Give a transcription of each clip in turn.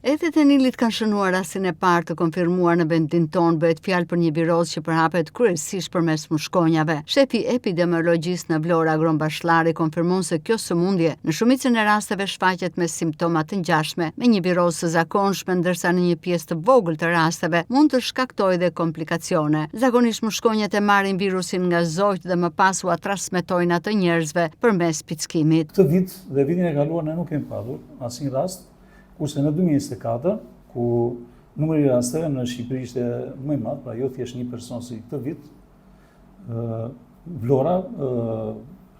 Ethet e Nilit kanë shënuar rastin e parë të konfirmuar në vendin tonë, bëhet fjalë për një biroz që përhapet kryesisht përmes mushkonjave. Shefi epidemiologjist në Vlora, Agron Bashllari, konfirmon se kjo sëmundje në shumicën e rasteve shfaqet me simptoma të ngjashme me një viroz së zakonshme, ndërsa në një pjesë të vogël të rasteve mund të shkaktojë dhe komplikacione. Zakonisht mushkonjat e marrin virusin nga zogjt dhe më pas ua transmetojnë atë njerëzve përmes pickimit. Këtë vit dhe vitin e kaluar ne nuk kemi patur asnjë rast. Kurse në 2024, ku numri i rasteve në Shqipëri ishte më i madh, pra jo thjesht një person si këtë vit, Vlora,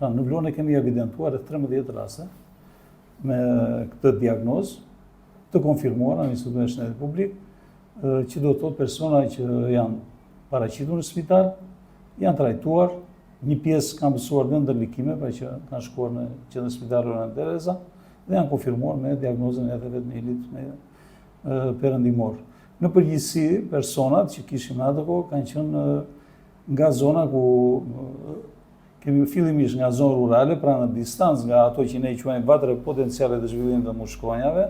në Vlorë ne kemi evidentuar rreth 13 raste me këtë diagnozë të konfirmuara në Institutin e Shëndetit Publik, që do të thotë persona që janë paraqitur në spital, janë trajtuar, një pjesë kanë mësuar në ndërlikime, pra që kanë shkuar në qendrën spitalore Rana Tereza, dhe janë konfirmuar me diagnozën e Ethet e Nilit me perëndimor. Në përgjithësi, personat që kishim në atë kohë kanë qenë nga zona ku kemi fillimisht nga zonë rurale, pra në distancë nga ato që ne i quajmë vatre potenciale të zhvillimit të mushkonjave,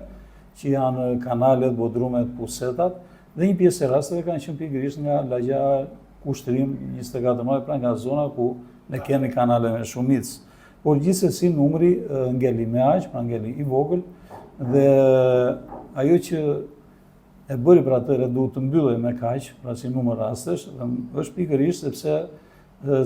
që janë kanalet, bodrumet, pusetat, dhe një pjesë e rasteve kanë qenë pikërisht nga lagja Kushtrim 24 maj, pra nga zona ku ne kemi kanale me shumicë. Por gjithsesi numri ngeli me aq, pra ngeli i vogël, dhe ajo që e bëri për atëre duhet të mbyllej me kaq, pra si numër rastesh, është pikërisht sepse,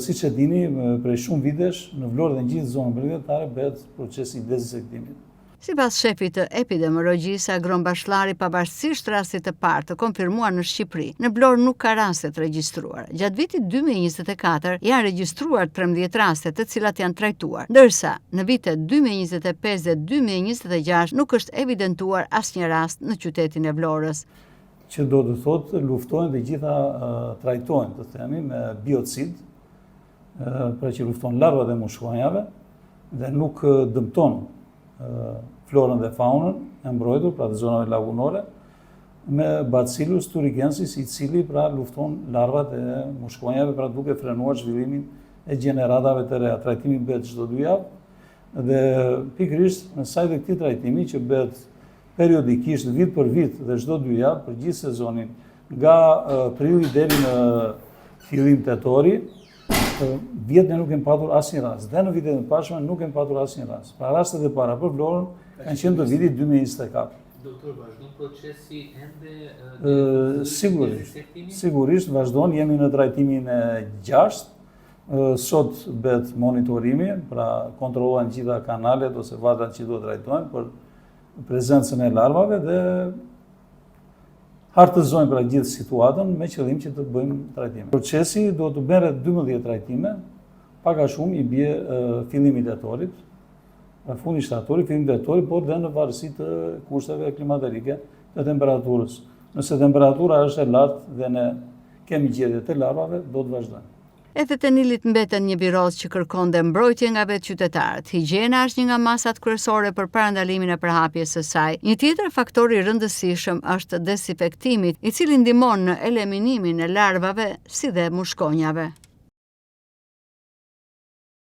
siç e dini, prej shumë vitesh në Vlorë dhe në gjithë zonën përgjithësore bëhet procesi i dezinsektimit. Sipas shefit të epidemiologjisë, Agron Bashllari, pavarësisht rastit të parë të konfirmuar në Shqipëri, në Vlorë nuk ka raste të regjistruara. Gjatë vitit 2024 janë regjistruar 13 raste të cilat janë trajtuar, ndërsa në vitet 2025 dhe 2026 nuk është evidentuar asnjë rast në qytetin e Vlorës. Që do të thotë luftojnë dhe gjitha trajtojnë, të themi, me biocid, pra që lufton larvat e mushkonjave dhe nuk dëmton florën dhe faunën e mbrojtur, pra të zonave lagunore, me Bacillus thuringiensis, i cili pra lufton larvat e mushkonjave, pra duke frenuar zhvillimin e gjeneratave të reja. Trajtimi bëhet çdo 2 javë dhe pikërisht në sajt e këtij trajtimi që bëhet periodikisht vit për vit dhe çdo 2 javë për gjithë sezonin, nga prilli deri në fillim tetori, vjet ne nuk kemi patur asnjë rast. Dhe në vitet e pashme nuk kemi patur asnjë rast. Pra rastet e para për Vlorën kanë qenë të vitit 2024. Doktor, vazhdon procesi ende Sigurisht vazhdon, jemi në trajtimin e 6. Sot bëhet monitorimi, pra kontrollohen gjitha kanalet ose vatrat që do trajtohen për prezencën e larvave dhe hartëzojmë pra gjithë situatën me qëllim që të bëjmë trajtime. Procesi do të bëre 12 trajtime, pak a shumë i bie fillimi tetorit, fundi shtatorit, fillimi tetorit, por dhe në varësi të kushteve klimaterike të temperaturës. Nëse temperatura është e lartë dhe ne kemi gjetje të larvave, do të vazhdojmë. Ethet e Nilit mbeten një viroz që kërkon dhe mbrojtje nga vetë qytetarët. Higjiena është një nga masat kryesore për parandalimin e përhapjes së saj. Një tjetër faktor i rëndësishëm është desinfektimi, i cili ndihmon në eliminimin e larvave si dhe mushkonjave.